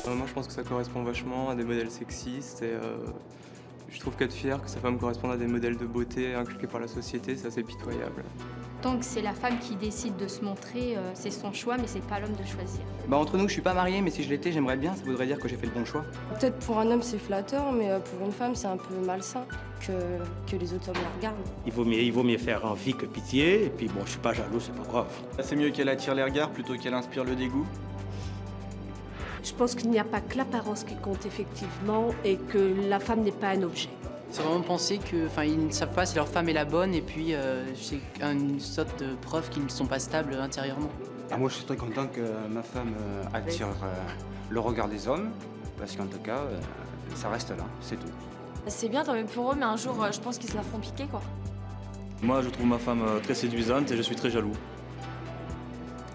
Moi, je pense que ça correspond vachement à des modèles sexistes et je trouve qu'être fier que sa femme corresponde à des modèles de beauté inculqués par la société, c'est assez pitoyable. Tant que c'est la femme qui décide de se montrer, c'est son choix, mais c'est pas l'homme de choisir. Entre nous, je suis pas marié, mais si je l'étais, j'aimerais bien. Ça voudrait dire que j'ai fait le bon choix. Peut-être pour un homme c'est flatteur, mais pour une femme c'est un peu malsain que les autres hommes la regardent. Il vaut mieux faire envie que pitié, et puis bon, je suis pas jaloux, c'est pas grave. C'est mieux qu'elle attire les regards plutôt qu'elle inspire le dégoût. Je pense qu'il n'y a pas que l'apparence qui compte effectivement et que la femme n'est pas un objet. C'est vraiment penser ils ne savent pas si leur femme est la bonne et puis c'est une sorte de preuve qu'ils ne sont pas stables intérieurement. Moi, je suis très content que ma femme attire le regard des hommes, parce qu'en tout cas, ça reste là, c'est tout. C'est bien, tant mieux pour eux, mais un jour, je pense qu'ils se la feront piquer, quoi. Moi, je trouve ma femme très séduisante et je suis très jaloux.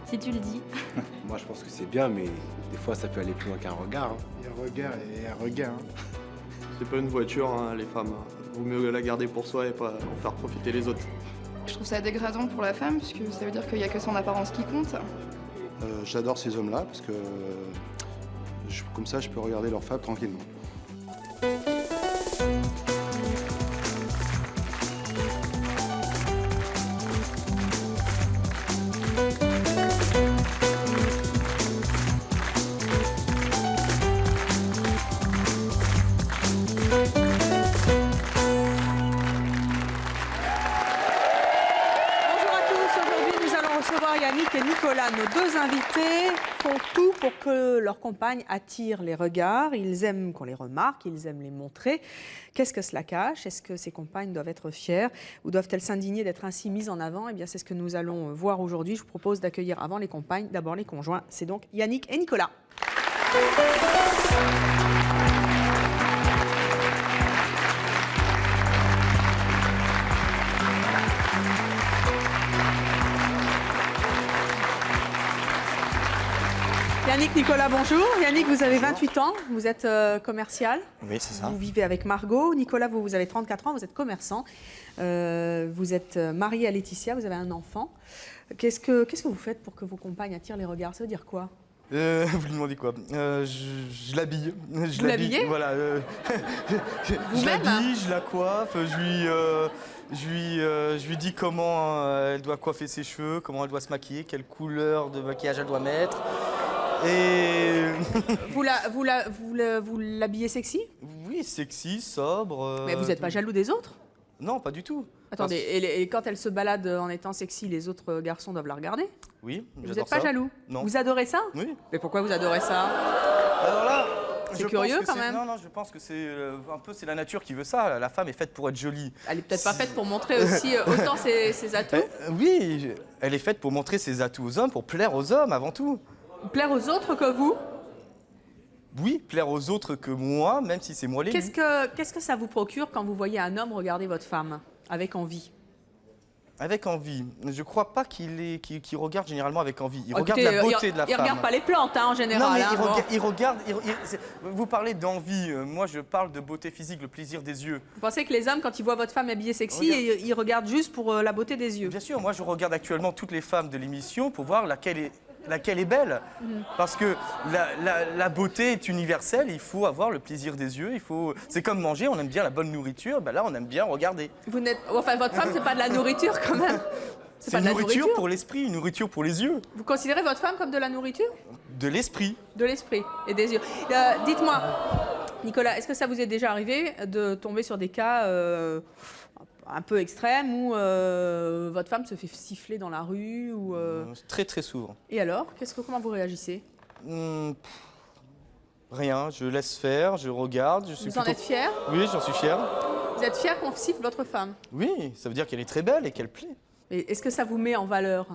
Si tu le dis. Moi, je pense que c'est bien, mais des fois, ça peut aller plus loin qu'un regard. Il y a un regard et un regard. C'est pas une voiture, les femmes. Vaut mieux la garder pour soi et pas en faire profiter les autres. Je trouve ça dégradant pour la femme, parce que ça veut dire qu'il n'y a que son apparence qui compte. J'adore ces hommes-là, parce que comme ça, je peux regarder leur femme tranquillement. Yannick et Nicolas, nos deux invités, font tout pour que leurs compagnes attirent les regards. Ils aiment qu'on les remarque, ils aiment les montrer. Qu'est-ce que cela cache? Est-ce que ces compagnes doivent être fières ou doivent-elles s'indigner d'être ainsi mises en avant? Eh bien, c'est ce que nous allons voir aujourd'hui. Je vous propose d'accueillir avant les compagnes, d'abord les conjoints. C'est donc Yannick et Nicolas. Yannick, Nicolas, bonjour. Yannick, vous avez 28 ans, vous êtes commercial. Oui, c'est ça. Vous vivez avec Margot. Nicolas, vous avez 34 ans, vous êtes commerçant. Vous êtes marié à Laetitia, vous avez un enfant. Qu'est-ce que vous faites pour que vos compagnes attirent les regards? Ça veut dire quoi? Vous lui demandez quoi? Je l'habille. Vous l'habillez? Voilà. Je l'habille, je la coiffe, je lui dis comment elle doit coiffer ses cheveux, comment elle doit se maquiller, quelle couleur de maquillage elle doit mettre. Et vous l'habillez sexy? Oui, sexy, sobre. Mais vous n'êtes pas jaloux des autres? Non, pas du tout. Attendez, et quand elle se balade en étant sexy, les autres garçons doivent la regarder? Oui, vous n'êtes pas jaloux? Non. Vous adorez ça? Oui. Mais pourquoi vous adorez ça? Alors là, c'est curieux quand même. Non, je pense que c'est c'est la nature qui veut ça. La femme est faite pour être jolie. Elle est peut-être pas faite pour montrer aussi autant ses atouts? Oui, elle est faite pour montrer ses atouts aux hommes, pour plaire aux hommes avant tout. Plaire aux autres que vous? Oui, plaire aux autres que moi, même si c'est moi l'élu. Qu'est-ce que ça vous procure quand vous voyez un homme regarder votre femme avec envie? Avec envie. Je ne crois pas qu'il regarde généralement avec envie. Il regarde la beauté de la femme. Il ne regarde pas les plantes en général. Non, mais il regarde... Vous parlez d'envie. Moi, je parle de beauté physique, le plaisir des yeux. Vous pensez que les hommes, quand ils voient votre femme habillée sexy, ils regardent juste pour la beauté des yeux? Bien sûr. Moi, je regarde actuellement toutes les femmes de l'émission pour voir laquelle est belle. Parce que la beauté est universelle, il faut avoir le plaisir des yeux, c'est comme manger, on aime bien la bonne nourriture, là on aime bien regarder. Votre femme, c'est pas de la nourriture quand même? C'est une nourriture pour l'esprit, une nourriture pour les yeux. Vous considérez votre femme comme de la nourriture? De l'esprit. De l'esprit et des yeux. Dites-moi, Nicolas, est-ce que ça vous est déjà arrivé de tomber sur des cas un peu extrême où votre femme se fait siffler dans la rue ou Très très souvent. Et alors, comment vous réagissez? Rien, je laisse faire, je regarde. Vous en êtes fier? Oui, j'en suis fier. Vous êtes fier qu'on siffle votre femme? Oui, ça veut dire qu'elle est très belle et qu'elle plaît. Et est-ce que ça vous met en valeur?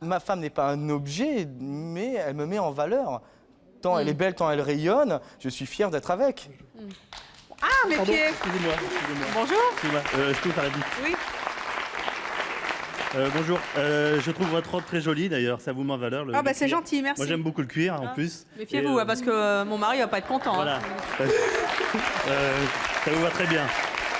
Ma femme n'est pas un objet, mais elle me met en valeur. Tant elle est belle, tant elle rayonne, je suis fier d'être avec. Ah, mes pieds! Excusez-moi. Bonjour. Excusez-moi, je peux vous parler? Oui. Bonjour, je trouve votre robe très jolie d'ailleurs, ça vous met en valeur. Ah bah c'est gentil, merci. Moi j'aime beaucoup le cuir en plus. Méfiez-vous, parce que mon mari va pas être content. Voilà. Ça vous va très bien.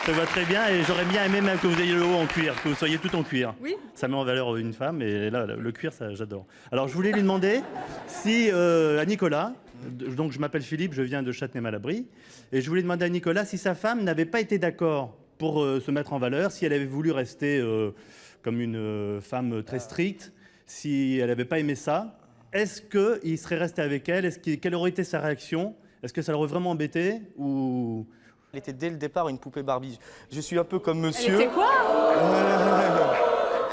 Ça vous va très bien et j'aurais bien aimé même que vous ayez le haut en cuir, que vous soyez tout en cuir. Oui. Ça met en valeur une femme et là, le cuir, ça j'adore. Alors je voulais lui demander si, à Nicolas, Donc je m'appelle Philippe, je viens de Châtenay-Malabry. Et je voulais demander à Nicolas si sa femme n'avait pas été d'accord pour se mettre en valeur, si elle avait voulu rester comme une femme très stricte, si elle n'avait pas aimé ça. Est-ce qu'il serait resté avec elle? Quelle aurait été sa réaction? Est-ce que ça l'aurait vraiment embêté ou... Elle était dès le départ une poupée Barbie. Je suis un peu comme monsieur. Elle était quoi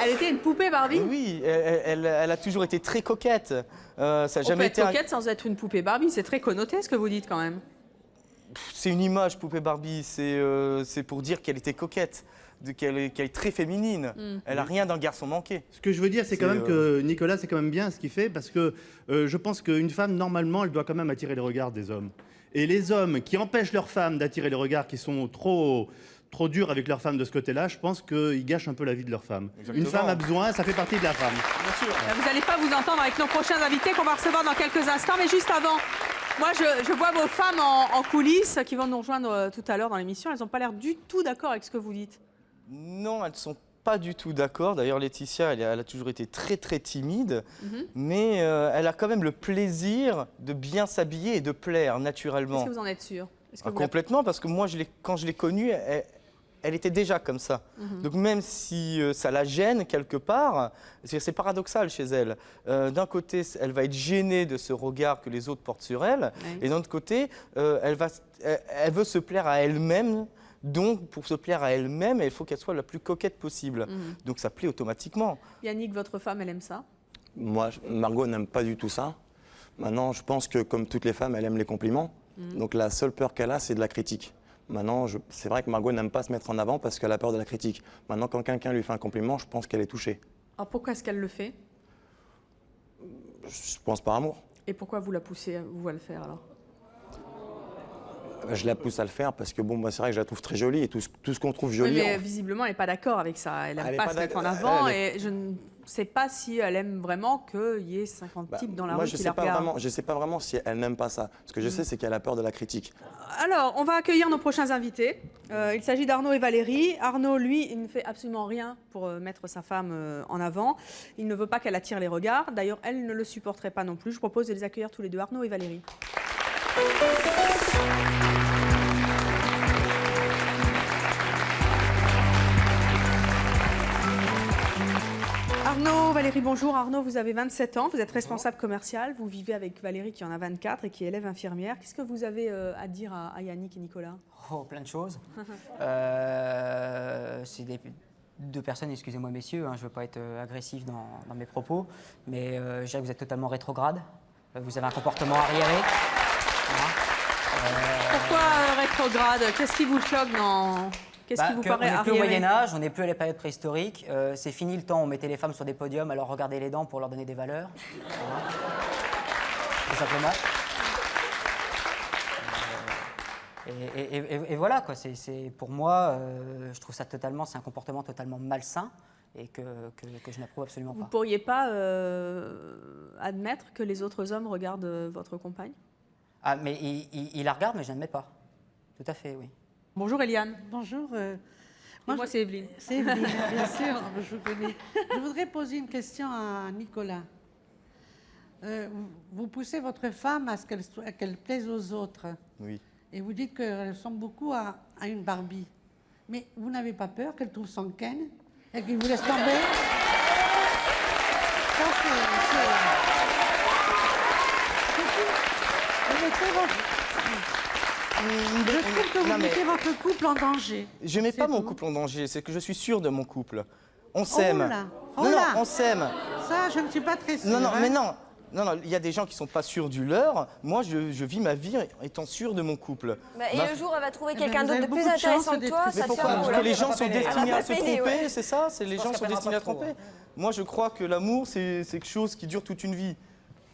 Elle était une poupée Barbie? Oui, elle a toujours été très coquette. Ça a On jamais peut été être coquette sans être une poupée Barbie, c'est très connoté ce que vous dites quand même. C'est une image, poupée Barbie. C'est pour dire qu'elle était coquette, qu'elle est très féminine. Elle n'a rien d'un garçon manqué. Ce que je veux dire, c'est quand même que Nicolas, c'est quand même bien ce qu'il fait, parce que je pense qu'une femme, normalement, elle doit quand même attirer les regards des hommes. Et les hommes qui empêchent leurs femmes d'attirer les regards, qui sont trop durs avec leurs femmes de ce côté-là, je pense qu'ils gâchent un peu la vie de leur femme. Exactement. Une femme a besoin, ça fait partie de la femme. Bien sûr. Vous n'allez pas vous entendre avec nos prochains invités qu'on va recevoir dans quelques instants, mais juste avant, moi je vois vos femmes en coulisses qui vont nous rejoindre tout à l'heure dans l'émission. Elles n'ont pas l'air du tout d'accord avec ce que vous dites. Non, elles ne sont pas du tout d'accord. D'ailleurs, Laetitia, elle a toujours été très très timide, mais elle a quand même le plaisir de bien s'habiller et de plaire naturellement. Est-ce que vous en êtes sûr? Complètement, parce que moi, quand je l'ai connue, elle était déjà comme ça. Donc même si ça la gêne quelque part, c'est paradoxal chez elle. D'un côté, elle va être gênée de ce regard que les autres portent sur elle, et d'un autre côté, elle veut se plaire à elle-même. Donc, pour se plaire à elle-même, il faut qu'elle soit la plus coquette possible. Donc, ça plaît automatiquement. Yannick, votre femme, elle aime ça? Moi, Margot n'aime pas du tout ça. Maintenant, je pense que, comme toutes les femmes, elle aime les compliments. Donc, la seule peur qu'elle a, c'est de la critique. Maintenant, c'est vrai que Margot n'aime pas se mettre en avant parce qu'elle a peur de la critique. Maintenant, quand quelqu'un lui fait un compliment, je pense qu'elle est touchée. Alors, pourquoi est-ce qu'elle le fait? Je pense par amour. Et pourquoi vous la poussez, vous, à le faire, alors? Je la pousse à le faire parce que bon, c'est vrai que je la trouve très jolie et tout ce qu'on trouve joli. Oui, mais visiblement, elle n'est pas d'accord avec ça. Elle n'aime pas se mettre en avant et je ne sais pas si elle aime vraiment qu'il y ait 50 types dans la rue qui la regardent. Je ne sais pas vraiment si elle n'aime pas ça. Ce que je sais, c'est qu'elle a peur de la critique. Alors, on va accueillir nos prochains invités. Il s'agit d'Arnaud et Valérie. Arnaud, lui, il ne fait absolument rien pour mettre sa femme en avant. Il ne veut pas qu'elle attire les regards. D'ailleurs, elle ne le supporterait pas non plus. Je propose de les accueillir tous les deux, Arnaud et Valérie. Arnaud, Valérie, bonjour. Arnaud, vous avez 27 ans, vous êtes responsable commercial, vous vivez avec Valérie qui en a 24 et qui est élève infirmière. Qu'est-ce que vous avez à dire à Yannick et Nicolas? Oh, plein de choses. C'est deux personnes, excusez-moi messieurs, hein, je ne veux pas être agressif dans mes propos, mais je dirais que vous êtes totalement rétrograde. Vous avez un comportement arriéré. Pourquoi rétrograde? Qu'est-ce qui vous choque dans... Qu'est-ce qui vous paraît arriéré? On n'est plus au Moyen-Âge, on n'est plus à la période préhistorique. C'est fini le temps où on mettait les femmes sur des podiums, alors regardez les dents pour leur donner des valeurs. Tout simplement. Et voilà, quoi. Pour moi, je trouve ça totalement, c'est un comportement totalement malsain et que je n'approuve absolument pas. Vous ne pourriez pas admettre que les autres hommes regardent votre compagne? Ah, mais il la regarde, mais je n'admets pas. Tout à fait, oui. Bonjour Eliane. Bonjour. Moi c'est Evelyne. C'est Evelyne, bien sûr, je vous connais. Je voudrais poser une question à Nicolas. Vous poussez votre femme à ce qu'elle plaise aux autres. Oui. Et vous dites qu'elle ressemble beaucoup à une Barbie. Mais vous n'avez pas peur qu'elle trouve son Ken et qu'il vous laisse tomber? Je trouve que vous mettez votre couple en danger. Je ne mets pas mon couple en danger, c'est que je suis sûr de mon couple. On s'aime. Oh là. Non, on s'aime. Ça, je ne suis pas très sûre. Non, hein. mais non. Non, il y a des gens qui ne sont pas sûrs du leur. Moi, je vis ma vie étant sûr de mon couple. Et le jour où elle va trouver quelqu'un d'autre de plus intéressant que toi, ça te fait un Parce que les gens sont destinés à se tromper, ouais. c'est ça? Les gens sont destinés à tromper. Moi, je crois que l'amour, c'est quelque chose qui dure toute une vie.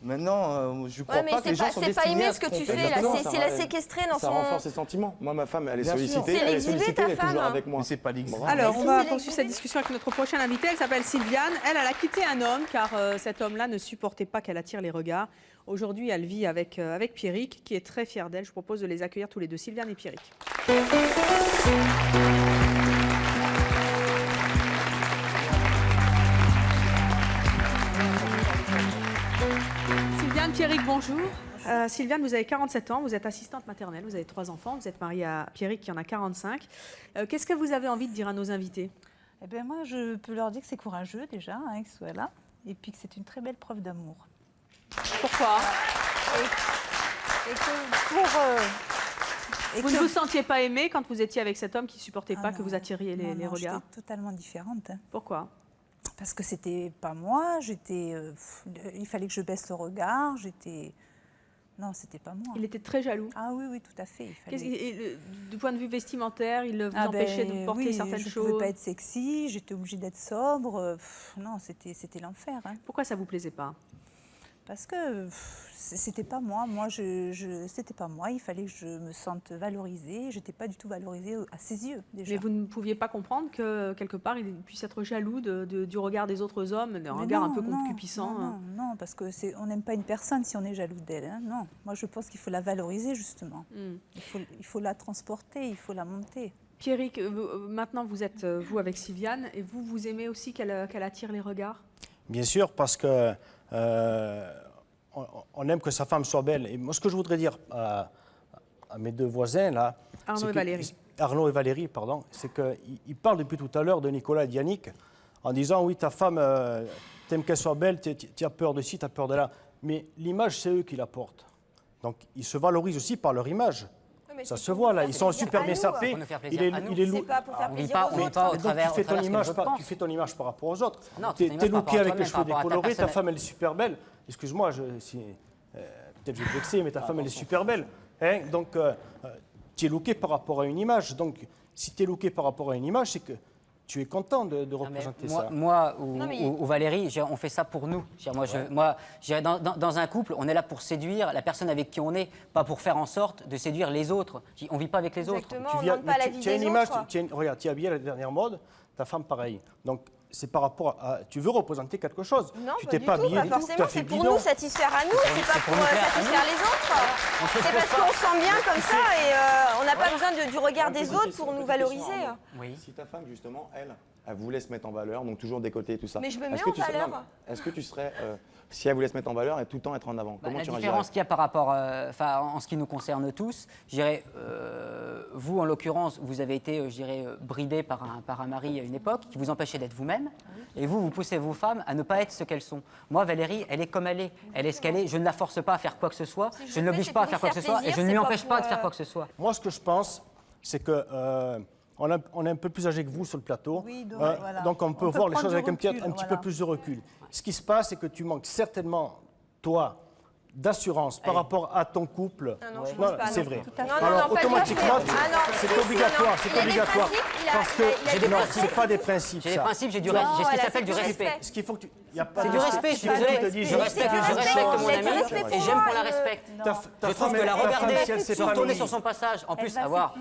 Maintenant, je crois pas que les gens sont destinés à se tromper. C'est pas aimer ce que tu fais, là. C'est la séquestrer dans son... Ça renforce ses sentiments. Moi, ma femme, elle est Bien sollicitée, sûr. elle est sollicitée, elle est toujours femme, avec moi. Mais c'est pas l'exiger. Alors, on va poursuivre cette discussion avec notre prochaine invitée. Elle s'appelle Sylviane. Elle a quitté un homme car cet homme-là ne supportait pas qu'elle attire les regards. Aujourd'hui, elle vit avec Pierrick, qui est très fier d'elle. Je propose de les accueillir tous les deux, Sylviane et Pierrick. Sylviane, Pierrick, bonjour. Sylviane, vous avez 47 ans, vous êtes assistante maternelle, vous avez 3 enfants, vous êtes mariée à Pierrick qui en a 45. Qu'est-ce que vous avez envie de dire à nos invités? Eh bien, moi, je peux leur dire que c'est courageux déjà, hein, qu'ils soient là, et puis que c'est une très belle preuve d'amour. Pourquoi? Et que pour... Vous ne vous sentiez pas aimée quand vous étiez avec cet homme qui ne supportait pas que vous attiriez les regards? J'étais totalement différente. Pourquoi? Parce que c'était pas moi, il fallait que je baisse le regard, non, c'était pas moi. Il était très jaloux? Ah oui, oui, tout à fait. Du point de vue vestimentaire, il vous empêchait de porter certaines choses? Je ne pouvais pas être sexy, j'étais obligée d'être sobre. Non, c'était l'enfer. Hein. Pourquoi ça ne vous plaisait pas? Parce que c'était pas moi. C'était pas moi. Il fallait que je me sente valorisée. J'étais pas du tout valorisée à ses yeux, déjà. Mais vous ne pouviez pas comprendre que, quelque part, il puisse être jaloux du regard des autres hommes, d'un regard un peu concupissant? Non, parce qu'on n'aime pas une personne si on est jaloux d'elle. Hein. Non, moi je pense qu'il faut la valoriser, justement. Il faut la transporter, il faut la monter. Pierrick, maintenant vous êtes, vous, avec Sylviane, et vous aimez aussi qu'elle attire les regards? Bien sûr, parce que on aime que sa femme soit belle. Et moi, ce que je voudrais dire à mes deux voisins, là... Arnaud et Valérie, pardon, c'est qu'ils parlent depuis tout à l'heure de Nicolas et d'Yannick en disant, oui, ta femme, t'aimes qu'elle soit belle, tu as peur de ci, tu as peur de là. Mais l'image, c'est eux qui la portent. Donc, ils se valorisent aussi par leur image. Ça se voit là, ils sont super bien sapés. Il est lourd. C'est pas pour faire plaisir aux autres. Donc tu fais ton image par rapport aux autres. Tu es looké avec les cheveux décolorés, ta femme elle est super belle. Excuse-moi, peut-être je vais te vexer, mais ta femme elle est super belle. Hein, donc tu es looké par rapport à une image. Donc si tu es looké par rapport à une image, c'est que tu es content de représenter ça. Moi ou Valérie, on fait ça pour nous. Dans un couple, on est là pour séduire la personne avec qui on est, pas pour faire en sorte de séduire les autres. On ne vit pas avec les autres. Tu as une image, regarde, tu es habillé à la dernière mode, ta femme pareil. Donc c'est par rapport à... Tu veux représenter quelque chose. Non, tu t'es pas habillé pas forcément, c'est pour nous satisfaire à nous, c'est pas pour satisfaire les autres. C'est parce qu'on se sent bien comme ça et on n'a pas besoin du regard des autres pour nous valoriser. Si ta femme, justement, elle voulait se mettre en valeur, donc toujours décoter et tout ça. Mais je me mets en valeur. Est-ce que tu serais, si elle voulait se mettre en valeur et tout le temps être en avant, comment tu réagirais? La différence qu'il y a par rapport, en ce qui nous concerne tous, je dirais, vous en l'occurrence, vous avez été, je dirais, bridé par un mari à une époque qui vous empêchait d'être vous-même, et vous poussez vos femmes à ne pas être ce qu'elles sont. Moi, Valérie, elle est comme elle est ce qu'elle est, je ne la force pas à faire quoi que ce soit, je ne l'oblige pas à faire quoi que ce soit, et je ne lui empêche pas de faire quoi que ce soit. Moi, ce que je pense, c'est que... on est un peu plus âgé que vous sur le plateau, oui, voilà. Donc on peut voir les choses avec un petit peu plus de recul. Ce qui se passe, c'est que tu manques certainement, toi, d'assurance par rapport à ton couple. C'est vrai. Alors automatiquement, c'est obligatoire, parce que c'est pas des principes. J'ai des principes, j'ai ce qui s'appelle du respect. Ce qu'il faut que tu... C'est du respect, je suis désolé. Je respecte mon ami et j'aime qu'on la respecte. Je trouve que la regarder, se retourner sur son passage, en plus avoir,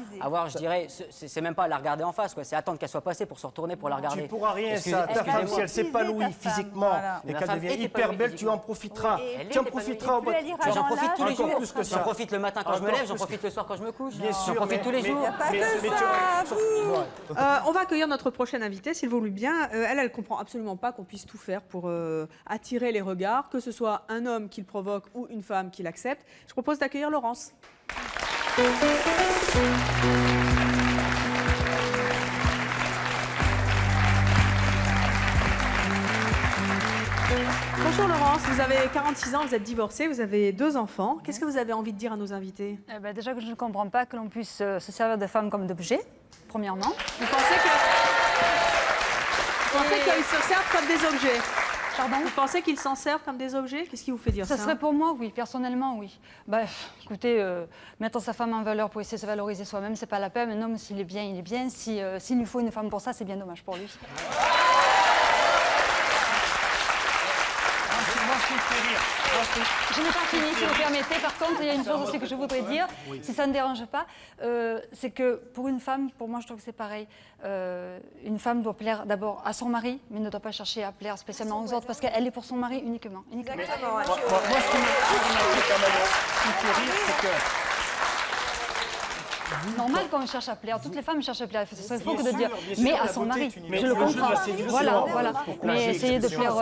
je dirais, c'est même pas la regarder en face, c'est attendre qu'elle soit passée pour se retourner pour la regarder. Tu pourras rien, ça. Ta femme, si elle s'épanouit physiquement et qu'elle devient hyper belle, tu en profiteras. Tu en profiteras. J'en profite tous les jours. J'en profite le matin quand je me lève, j'en profite le soir quand je me couche. J'en profite tous les jours. On va accueillir notre prochaine invitée, s'il vous plaît bien. Elle comprend absolument pas qu'on puisse tout faire pour attirer les regards, que ce soit un homme qui le provoque ou une femme qui l'accepte. Je propose d'accueillir Laurence. Bonjour Laurence, vous avez 46 ans, vous êtes divorcée, vous avez 2 enfants. Qu'est-ce que vous avez envie de dire à nos invités? Déjà que je ne comprends pas que l'on puisse se servir de femmes comme d'objets, premièrement. Vous pensez qu'ils se servent comme des objets? Pardon? Vous pensez qu'ils s'en servent comme des objets? Qu'est-ce qui vous fait dire ça? Ça serait pour moi, oui, personnellement, oui. Écoutez, mettre sa femme en valeur pour essayer de se valoriser soi-même, c'est pas la peine. Un homme, s'il est bien, il est bien. S'il lui faut une femme pour ça, c'est bien dommage pour lui. Je n'ai pas fini, si vous permettez. Par contre, il y a une chose aussi que je voudrais dire, si ça ne dérange pas, c'est que pour une femme, pour moi, je trouve que c'est pareil. Une femme doit plaire d'abord à son mari, mais ne doit pas chercher à plaire spécialement aux autres, parce qu'elle est pour son mari uniquement. Exactement. Moi, ce qui me fait rire, c'est que normal qu'on cherche à plaire. Toutes les femmes cherchent à plaire. Ce serait faux que de dire, bien sûr, mais la à son beauté mari. est universelle. Je le Mais le jeu de comprends. la séduction, Voilà. Mais essayer de plaire,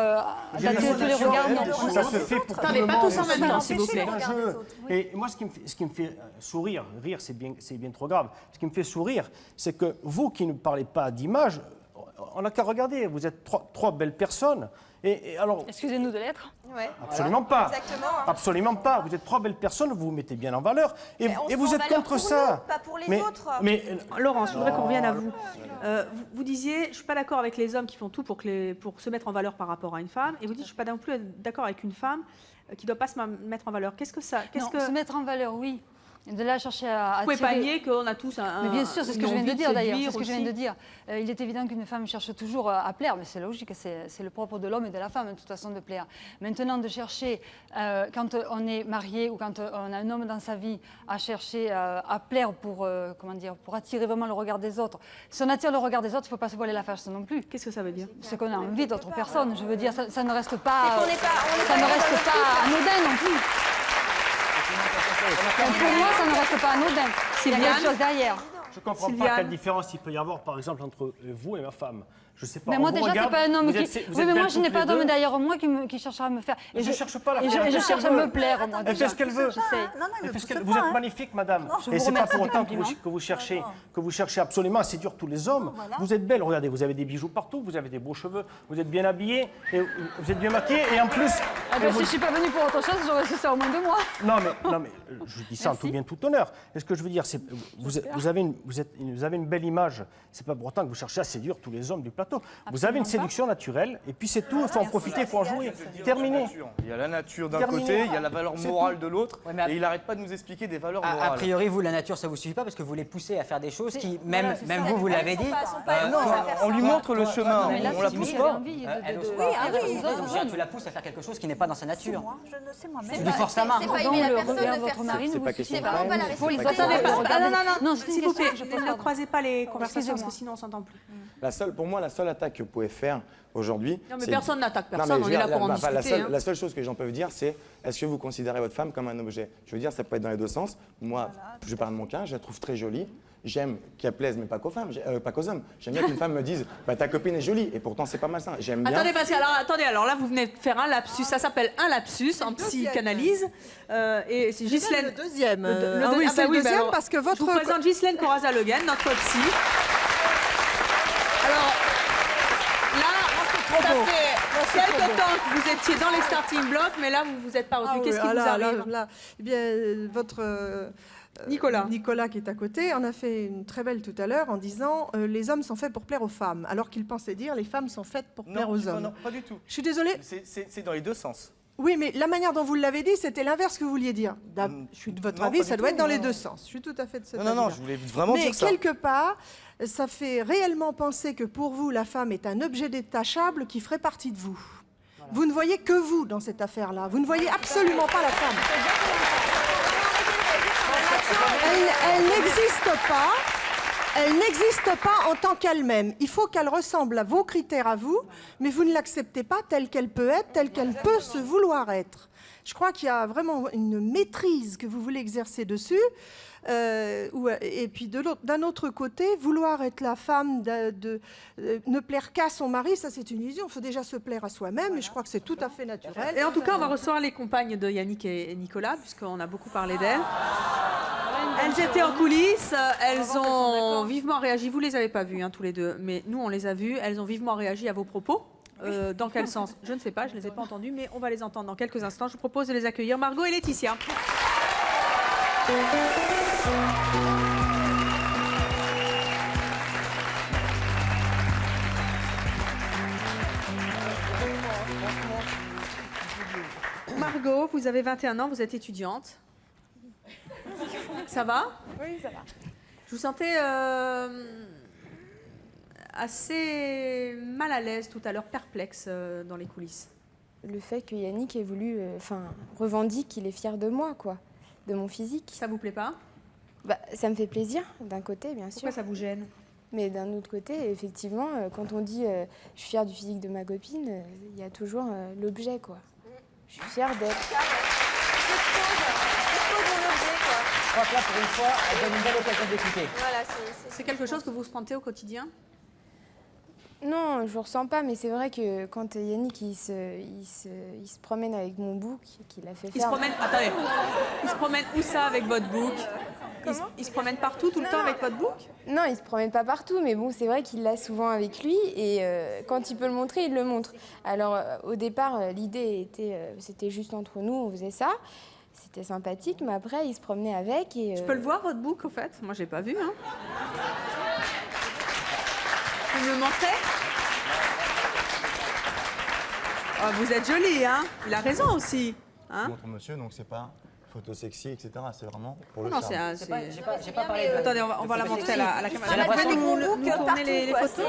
d'attirer tous les regards, non. Ça se fait pour tout Attendez, le pas monde. tous en même temps, s'il vous plaît. C'est un jeu. Et moi, ce qui me fait sourire, rire, c'est bien trop grave. Ce qui me fait sourire, c'est que vous qui ne parlez pas d'image, on n'a qu'à regarder. Vous êtes trois belles personnes. Et alors, excusez-nous de l'être. Ouais. absolument pas. Exactement. Absolument pas. Vous êtes trois belles personnes, vous vous mettez bien en valeur. Et vous êtes contre ça. Pas pour les autres. Mais Laurence, je voudrais qu'on revienne à vous. Vous disiez, je ne suis pas d'accord avec les hommes qui font tout pour se mettre en valeur par rapport à une femme. Et vous dites, je ne suis pas non plus d'accord avec une femme qui ne doit pas se mettre en valeur. Qu'est-ce que ça... Se mettre en valeur, oui. De là chercher à Vous ne pouvez pas nier qu'on a tous Mais bien sûr, c'est ce que je viens de dire d'ailleurs. C'est ce que je viens de dire. Il est évident qu'une femme cherche toujours à plaire, mais c'est logique, c'est le propre de l'homme et de la femme, de toute façon, de plaire. Maintenant, de chercher, quand on est marié ou quand on a un homme dans sa vie, à chercher à plaire pour attirer vraiment le regard des autres. Si on attire le regard des autres, il ne faut pas se voiler la face non plus. Qu'est-ce que ça veut dire? C'est qu'on a envie d'autres personnes. Je veux dire, ça ne reste pas, ça ne reste pas anodin non plus. Pour moi, ça ne reste pas anodin. Il y a quelque chose derrière. je ne comprends pas quelle différence il peut y avoir, par exemple, entre vous et ma femme. Je sais pas. Mais moi déjà, c'est pas un homme qui. Oui, mais moi, je n'ai pas d'homme derrière moi qui cherchera à me faire. Et je ne cherche pas la femme. Et je cherche à me plaire, moi. Elle fait ce qu'elle veut. Vous êtes magnifique, madame. Et c'est pas pour autant que vous cherchez absolument à séduire tous les hommes. Vous êtes belle, regardez, vous avez des bijoux partout, vous avez des beaux cheveux, vous êtes bien habillée, et vous êtes bien maquillée, et en plus. Si je ne suis pas venue pour autre chose, j'aurais su ça au moins 2 mois. Non, mais je dis ça en tout bien, tout honneur. Et ce que je veux dire, c'est que vous avez une belle image. C'est pas pour autant que vous cherchez à séduire tous les hommes du plateau. Vous avez une séduction naturelle, et puis c'est tout. Il faut en profiter, il faut en jouer. Terminé. Il y a la nature d'un côté, il y a la valeur morale de l'autre, et il n'arrête pas de nous expliquer des valeurs morales. A priori, vous, la nature, ça vous suffit pas parce que vous les poussez à faire des choses qui, même vous l'avez dit. Non, on lui montre le chemin, on la pousse pas. Elle n'ose pas. Donc tu la pousses à faire quelque chose qui n'est pas dans sa nature. Tu lui forces ta main. C'est pas aimer la personne de faire ça. C'est vraiment pas la respecter. Non, s'il vous plaît, ne croisez pas les conversations parce que sinon on s'entend plus. Pour moi, la seule attaque que vous pouvez faire aujourd'hui. Non, mais personne n'attaque personne, on est là pour en discuter. La seule chose que les gens peuvent dire, c'est est-ce que vous considérez votre femme comme un objet? Je veux dire, ça peut être dans les deux sens. Moi, je parle de mon cas, je la trouve très jolie. J'aime qu'elle plaise, mais pas qu'aux femmes, pas qu'aux hommes. J'aime bien qu'une femme me dise ta copine est jolie, et pourtant c'est pas malsain. J'aime bien. Attendez, alors là vous venez de faire un lapsus, ça s'appelle un lapsus en psychanalyse. Et c'est Ghislaine. Le deuxième. C'est le deuxième parce que votre. Je vous présente Ghislaine Corazza-Leguenne, notre psy. Alors là, ça fait quelque temps que vous étiez dans les starting blocks, mais là vous vous êtes pas retenu. Qu'est-ce qui vous arrive Eh bien, votre. Nicolas qui est à côté en a fait une très belle tout à l'heure en disant les hommes sont faits pour plaire aux femmes, alors qu'il pensait dire les femmes sont faites pour plaire aux hommes. Non, pas du tout. Je suis désolée. C'est dans les deux sens. Oui, mais la manière dont vous l'avez dit, c'était l'inverse que vous vouliez dire. Je suis de votre avis, ça doit être dans les deux sens. Je suis tout à fait de cet avis. Non, je voulais vraiment dire ça. Mais quelque part, ça fait réellement penser que pour vous, la femme est un objet détachable qui ferait partie de vous. Voilà. Vous ne voyez que vous dans cette affaire-là. Vous ne voyez absolument pas la femme. Elle n'existe pas. Elle n'existe pas en tant qu'elle-même. Il faut qu'elle ressemble à vos critères à vous, mais vous ne l'acceptez pas telle qu'elle peut être, telle qu'elle peut se vouloir être. Je crois qu'il y a vraiment une maîtrise que vous voulez exercer dessus. Et puis d'un autre côté, vouloir être la femme, ne plaire qu'à son mari, ça c'est une illusion. Il faut déjà se plaire à soi-même, et je crois que c'est tout à fait naturel. Et en tout cas, on va recevoir les compagnes de Yannick et Nicolas, puisqu'on a beaucoup parlé d'elles. Elles étaient en coulisses, elles ont vivement réagi. Vous ne les avez pas vues, tous les deux, mais nous, on les a vues. Elles ont vivement réagi à vos propos. Dans quel sens? Je ne sais pas, je ne les ai pas entendues, mais on va les entendre dans quelques instants. Je vous propose de les accueillir, Margot et Laetitia. Margot, vous avez 21 ans, vous êtes étudiante. Ça va? Oui, ça va. Je vous sentais assez mal à l'aise tout à l'heure, perplexe dans les coulisses. Le fait que Yannick ait voulu, revendique qu'il est fier de moi, quoi, de mon physique. Ça vous plaît pas? Ça me fait plaisir, d'un côté, bien sûr. Pourquoi ça vous gêne? Mais d'un autre côté, effectivement, quand on dit je suis fière du physique de ma copine, il y a toujours l'objet, quoi. Je suis fière d'être. crois que là, pour une fois, elle donne une belle occasion d'écouter. Voilà, C'est quelque chose que vous ressentez au quotidien? Non, je ne ressens pas, mais c'est vrai que quand Yannick il se promène avec mon bouc, qu'il a fait faire... Attendez, il se promène où ça avec votre bouc? Il se promène partout, tout le temps avec votre bouc? Non, il se promène pas partout, mais bon, c'est vrai qu'il l'a souvent avec lui et quand il peut le montrer, il le montre. Alors au départ, l'idée était, c'était juste entre nous, on faisait ça. C'était sympathique, mais après, il se promenait avec et... Je peux le voir, votre bouc, au fait? Moi, j'ai pas vu, hein. Vous me le montrez? Oh, vous êtes jolie, hein? Il a raison aussi. Hein? Je montre monsieur, donc c'est pas photo sexy, etc. C'est vraiment pour le Non, charme. J'ai pas parlé de... Attendez, on va la montrer à la caméra. J'ai l'impression Vous que pouvez nous tourner les photos?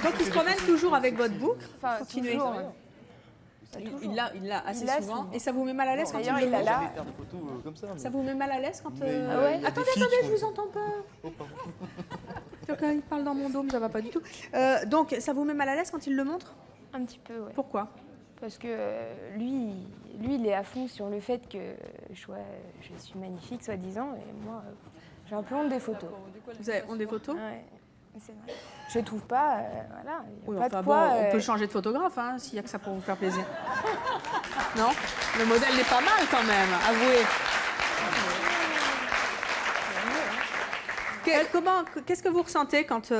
Donc, il se promène toujours avec votre bouc? Continuez. toujours. Il l'a assez l'a souvent. souvent. Et ça vous met mal à l'aise quand D'ailleurs, il il le a là. montre? Ça vous met mal à l'aise quand... Ah ouais. Attendez, je vous entends pas. Donc, il parle dans mon dôme, ça va pas du tout. Donc, ça vous met mal à l'aise quand il le montre? Un petit peu, ouais. Pourquoi? Parce que lui, il est à fond sur le fait que je suis magnifique, soi-disant, et moi, j'ai un peu honte des photos. Vous avez honte des photos? Ouais, c'est vrai. Je trouve pas, voilà, il Oui, n'y a enfin, pas de bon, poids. on peut changer de photographe, hein, s'il n'y a que ça pour vous faire plaisir. Non? Le modèle n'est pas mal quand même, avouez. Qu'est-ce que vous ressentez quand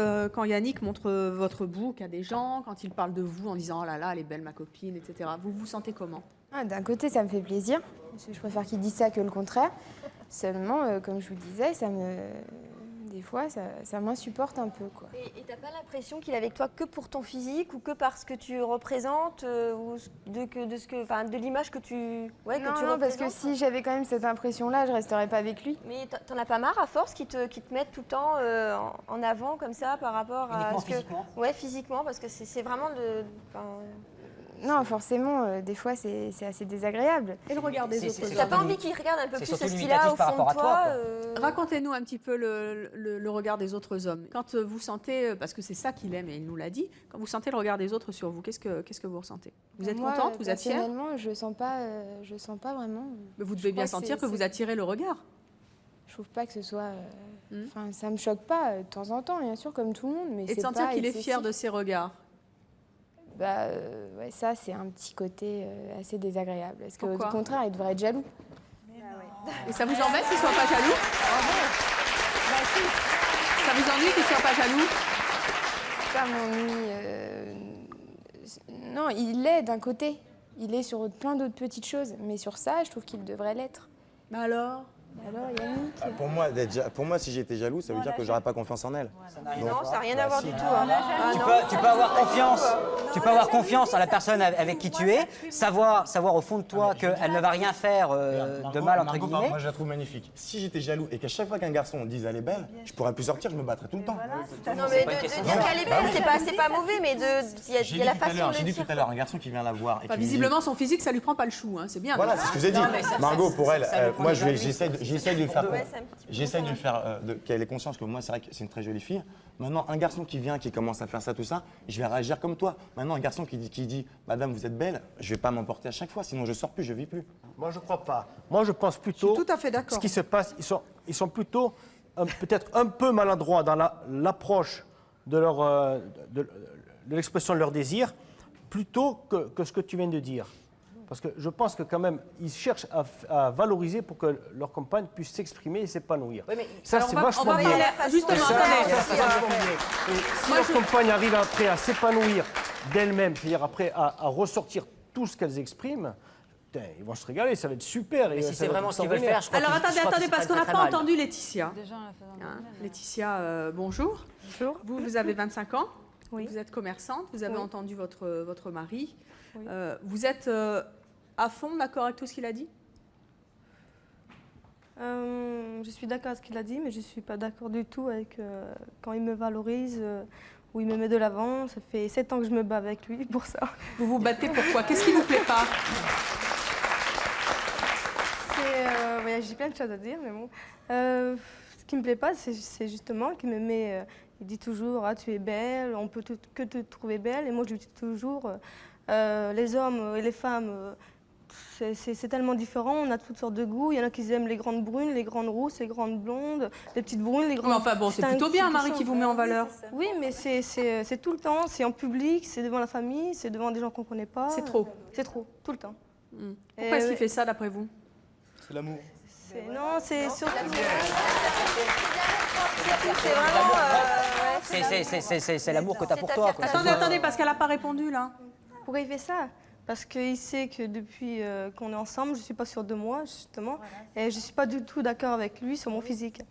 Yannick montre votre bouc à des gens, quand il parle de vous en disant « Oh là là, elle est belle ma copine », etc. Vous vous sentez comment? D'un côté, ça me fait plaisir. Parce que je préfère qu'il dise ça que le contraire. Seulement, comme je vous disais, des fois, ça m'insupporte un peu, quoi. Et t'as pas l'impression qu'il est avec toi que pour ton physique ou que parce que tu représentes ou de l'image que tu Non, parce que si j'avais quand même cette impression-là, je resterais pas avec lui. Mais t'en as pas marre à force qu'ils te mettent tout le temps en avant comme ça par rapport à Uniquement physiquement? Ouais, physiquement, parce que c'est vraiment Non, forcément, des fois, c'est assez désagréable. Et le regard des autres. T'as pas envie qu'il regarde un peu plus ce qu'il a au fond de toi Racontez-nous un petit peu le regard des autres hommes. Quand vous sentez, parce que c'est ça qu'il aime et il nous l'a dit, quand vous sentez le regard des autres sur vous, qu'est-ce que vous ressentez? Vous êtes contente? Vous êtes fière? Personnellement, je sens pas vraiment. Mais vous devez bien sentir que vous attirez le regard. Je trouve pas que ce soit... Enfin, ça me choque pas de temps en temps, bien sûr, comme tout le monde, mais et de sentir qu'il est fier de ses regards. Ouais, ça, c'est un petit côté assez désagréable. Parce que, Pourquoi? au contraire, il devrait être jaloux. Et ça vous embête qu'il ne soit pas jaloux? Ça vous ennuie qu'il ne soit pas jaloux? Ça m'ennuie. Non, il l'est d'un côté. Il est sur plein d'autres petites choses. Mais sur ça, je trouve qu'il devrait l'être. Mais alors Yannick Pour moi, si j'étais jaloux, ça veut dire que j'aurais pas confiance en elle. Non, ça n'a rien à voir du tout. Hein. Tu peux avoir confiance. Tu peux avoir confiance en la personne avec qui tu es, savoir au fond de toi qu'elle ne va rien faire de mal entre guillemets. Moi, je la trouve magnifique. Si j'étais jaloux et qu'à chaque fois qu'un garçon dise elle est belle, je pourrais plus sortir, je me battrais tout le temps. Non, mais de dire qu'elle est belle, c'est pas mauvais, mais il y a la façon de J'ai dit dire. tout à l'heure, un garçon qui vient la voir. Visiblement, son physique, ça lui prend pas le chou. Hein. C'est bien. Voilà, c'est ce que j'ai dit. Margot, pour elle, moi, j'essaie de lui faire. J'essaie de lui faire qu'elle ait conscience que moi, c'est vrai que c'est une très jolie fille. Maintenant, un garçon qui vient, qui commence à faire ça, tout ça, je vais réagir comme toi. Maintenant, un garçon qui dit Madame, vous êtes belle, je vais pas m'emporter à chaque fois, sinon je sors plus, je vis plus. Moi, je crois pas. Moi, je pense plutôt. Je suis tout à fait d'accord. Ce qui se passe, ils sont plutôt peut-être un peu maladroits dans l'approche de l'expression de leur désir, plutôt que ce que tu viens de dire. Parce que je pense que quand même, ils cherchent à valoriser pour que leur compagne puisse s'exprimer et s'épanouir. Oui, mais ça, c'est vachement bien. Justement, Si leur compagne arrive après à s'épanouir d'elle-même, c'est-à-dire après à ressortir tout ce qu'elles expriment, ils vont se régaler, ça va être super. Mais si c'est vraiment ce qu'ils veulent faire, je crois Alors attendez, parce qu'on n'a pas entendu Laetitia. Déjà, on l'a fait dans le mail. Laetitia, bonjour. Bonjour. Vous avez 25 ans. Oui. Vous êtes commerçante. Vous avez entendu votre mari. Oui. Vous êtes à fond d'accord avec tout ce qu'il a dit? Je suis d'accord avec ce qu'il a dit, mais je ne suis pas d'accord du tout avec quand il me valorise ou il me met de l'avant. Ça fait 7 ans que je me bats avec lui pour ça. Vous vous battez pourquoi? Qu'est-ce qui ne vous plaît pas? J'ai plein de choses à dire, mais bon. Ce qui ne me plaît pas, c'est justement qu'il me met... il dit toujours « tu es belle, on peut que te trouver belle ». Et moi, je dis toujours « les hommes et les femmes c'est tellement différent, on a toutes sortes de goûts. Il y en a qui aiment les grandes brunes, les grandes rousses, les grandes blondes, les petites brunes, les grandes... Mais enfin bon, c'est plutôt bien un mari qui vous met en valeur. Oui, mais c'est tout le temps, c'est en public, c'est devant la famille, c'est devant des gens qu'on ne connaît pas. C'est trop. C'est trop, tout le temps. Pourquoi est-ce qu'il fait ça d'après vous? C'est l'amour. Non, c'est surtout... C'est l'amour que tu as pour toi. Quoi. Attendez, parce qu'elle n'a pas répondu là. Pourquoi il fait ça? Parce qu'il sait que depuis qu'on est ensemble, je ne suis pas sûre de moi, justement. Et je ne suis pas du tout d'accord avec lui sur mon physique.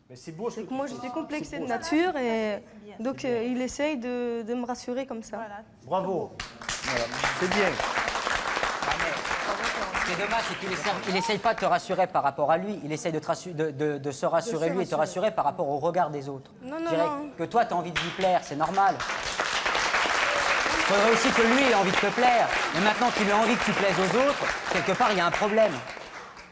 Mais c'est beau. Donc moi, je suis complexée de nature et donc il essaye de me rassurer comme ça. Bravo. Voilà. C'est bien. Ce qui est dommage, c'est qu'il n'essaye pas de te rassurer par rapport à lui, il essaye de se rassurer lui et te rassurer par rapport au regard des autres. Non, Je dirais que toi, tu as envie de lui plaire, c'est normal. Il faudrait aussi que lui ait envie de te plaire. Mais maintenant qu'il a envie que tu plaises aux autres, quelque part, il y a un problème.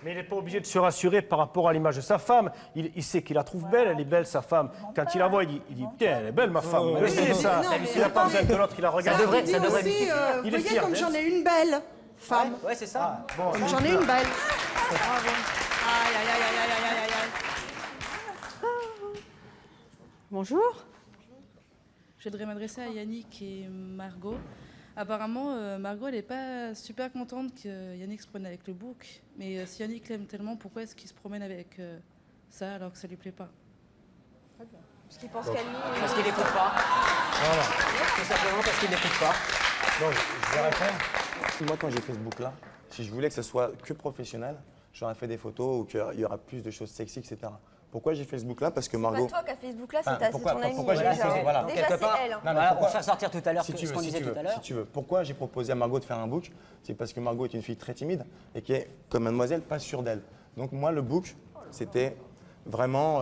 Mais il n'est pas obligé de se rassurer par rapport à l'image de sa femme. Il sait qu'il la trouve belle, elle est belle, sa femme. Quand il la voit, il dit tiens, elle est belle, ma femme. C'est ça. Il n'a pas besoin que l'autre, il la regarde. Ça devrait lui suffire. Vous voyez comme j'en ai une belle femme. Ouais, c'est ça. Bon, comme j'en ai une belle. Bravo. Aïe, aïe, aïe, aïe, aïe, aïe, aïe. Bonjour. Je voudrais m'adresser à Yannick et Margot. Apparemment, Margot, elle n'est pas super contente que Yannick se prenne avec le bouc. Mais si Yannick l'aime tellement, pourquoi est-ce qu'il se promène avec ça alors que ça ne lui plaît pas? Parce qu'il pense qu'elle lui... Parce qu'il n'écoute pas. Voilà. Tout simplement parce qu'il n'écoute pas. Donc, je vais répondre. Moi, quand j'ai fait ce book-là, si je voulais que ce soit que professionnel, j'aurais fait des photos où il y aura plus de choses sexy, etc. Pourquoi j'ai fait ce book-là? Parce que Margot... C'est pas toi qui as fait ce book-là, c'est ton ami. Pourquoi j'ai fait ce voilà. Déjà, c'est elle. Non, mais Voilà, on pourquoi- va faire sortir tout à l'heure Si ce tu veux, qu'on si disait tu tout veux, à l'heure. si tu veux. Pourquoi j'ai proposé à Margot de faire un book? C'est parce que Margot est une fille très timide et qui est, comme mademoiselle, pas sûre d'elle. Donc moi, le book, c'était vraiment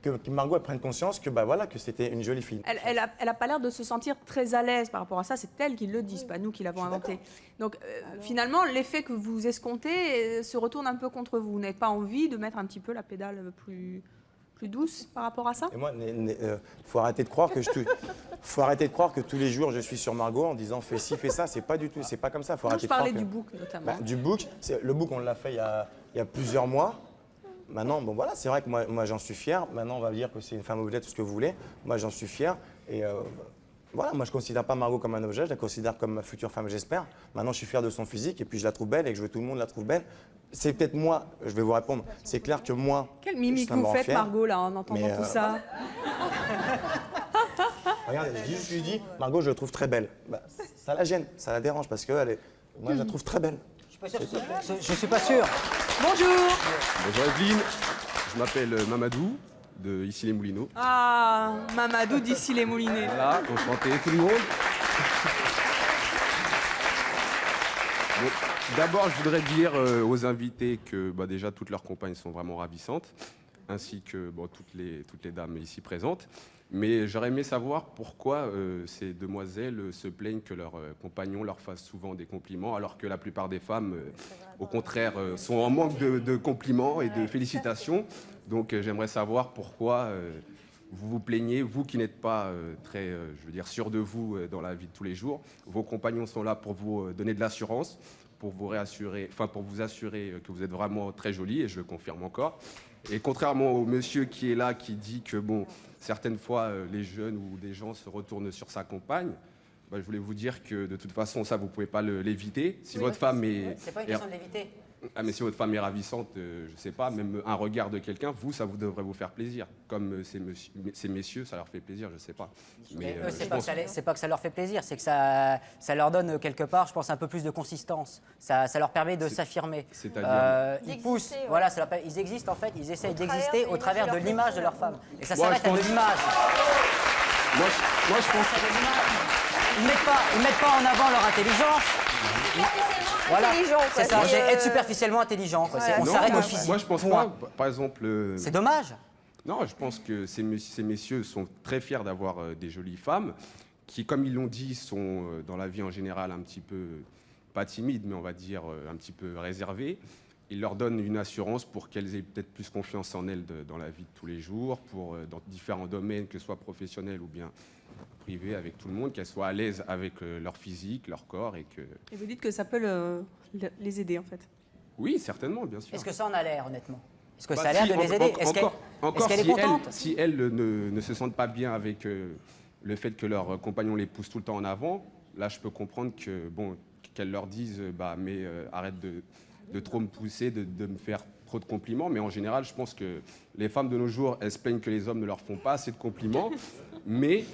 que Margot elle prenne conscience que, bah, voilà, que c'était une jolie fille. Elle a pas l'air de se sentir très à l'aise par rapport à ça. C'est elle qui le dit, c'est pas nous qui l'avons inventé. Donc finalement, l'effet que vous escomptez se retourne un peu contre vous. Vous n'avez pas envie de mettre un petit peu la pédale plus douce par rapport à ça? Et moi, faut arrêter de croire que faut arrêter de croire que tous les jours je suis sur Margot en disant fais ci, fais ça. C'est pas du tout, c'est pas comme ça. Faut Non, arrêter je de croire parlais que- du book notamment. Bah, du book, le book on l'a fait il y a plusieurs mois. Maintenant, bon voilà, c'est vrai que moi j'en suis fier. Maintenant, on va dire que c'est une femme objet, tout ce que vous voulez. Moi, j'en suis fier. Et voilà, moi je ne considère pas Margot comme un objet, je la considère comme ma future femme, j'espère. Maintenant, je suis fier de son physique et puis je la trouve belle et que je veux que tout le monde la trouve belle. C'est peut-être moi, je vais vous répondre, c'est clair que moi. Quelle mimique ça me vous rend faites, fier. Margot, là, en entendant Mais, tout ça? Regarde, je lui dis, Margot, je la trouve très belle. Bah, ça la gêne, ça la dérange parce que moi je la trouve très belle. Je suis pas sûr. Bonjour. Bonjour Evelyne, je m'appelle Mamadou, de Ici les Moulineaux. Ah, Mamadou d'ici les Moulinets. Voilà, enchanté tout le monde. Bon, d'abord, je voudrais dire aux invités que déjà toutes leurs compagnes sont vraiment ravissantes, ainsi que toutes les dames ici présentes. Mais j'aurais aimé savoir pourquoi ces demoiselles se plaignent que leurs compagnons leur fassent souvent des compliments, alors que la plupart des femmes, au contraire, sont en manque de compliments et de félicitations. Donc j'aimerais savoir pourquoi vous vous plaignez, vous qui n'êtes pas très, je veux dire, sûr de vous dans la vie de tous les jours. Vos compagnons sont là pour vous donner de l'assurance, pour vous réassurer, pour vous assurer que vous êtes vraiment très jolie, et je le confirme encore. Et contrairement au monsieur qui est là, qui dit que certaines fois les jeunes ou des gens se retournent sur sa compagne, je voulais vous dire que de toute façon ça vous pouvez pas l'éviter. Si votre femme est... C'est pas une question de l'éviter. Ah, mais si votre femme est ravissante, je sais pas, même un regard de quelqu'un, ça vous devrait vous faire plaisir. Comme ces messieurs, ça leur fait plaisir, je sais pas. Mais c'est pas que ça leur fait plaisir, c'est que ça leur donne quelque part, je pense, un peu plus de consistance. Ça leur permet de s'affirmer. C'est-à-dire ils poussent, voilà, ils existent en fait, ils essayent d'exister au travers de l'image de leur femme. Et ça s'arrête à de l'image. Moi, je pense... Ils mettent pas en avant leur intelligence. Voilà, c'est ça, c'est être superficiellement intelligent. On s'arrête au physique. Moi, je pense pas, par exemple... C'est dommage. Non, je pense que ces messieurs sont très fiers d'avoir des jolies femmes qui, comme ils l'ont dit, sont dans la vie en général un petit peu, pas timides, mais on va dire un petit peu réservées. Ils leur donnent une assurance pour qu'elles aient peut-être plus confiance en elles dans la vie de tous les jours, dans différents domaines, que ce soit professionnel ou bien privée avec tout le monde, qu'elles soient à l'aise avec leur physique, leur corps et que... Et vous dites que ça peut les aider en fait. Oui, certainement, bien sûr. Est-ce que ça en a l'air, honnêtement? Est-ce que ça Bah, a l'air si, de les aider? Encore qu'elle est contente? si elles ne se sentent pas bien avec le fait que leur compagnon les pousse tout le temps en avant, là je peux comprendre que bon, qu'elles leur disent arrête de trop me pousser, de me faire trop de compliments, mais en général je pense que les femmes de nos jours elles se plaignent que les hommes ne leur font pas assez de compliments, mais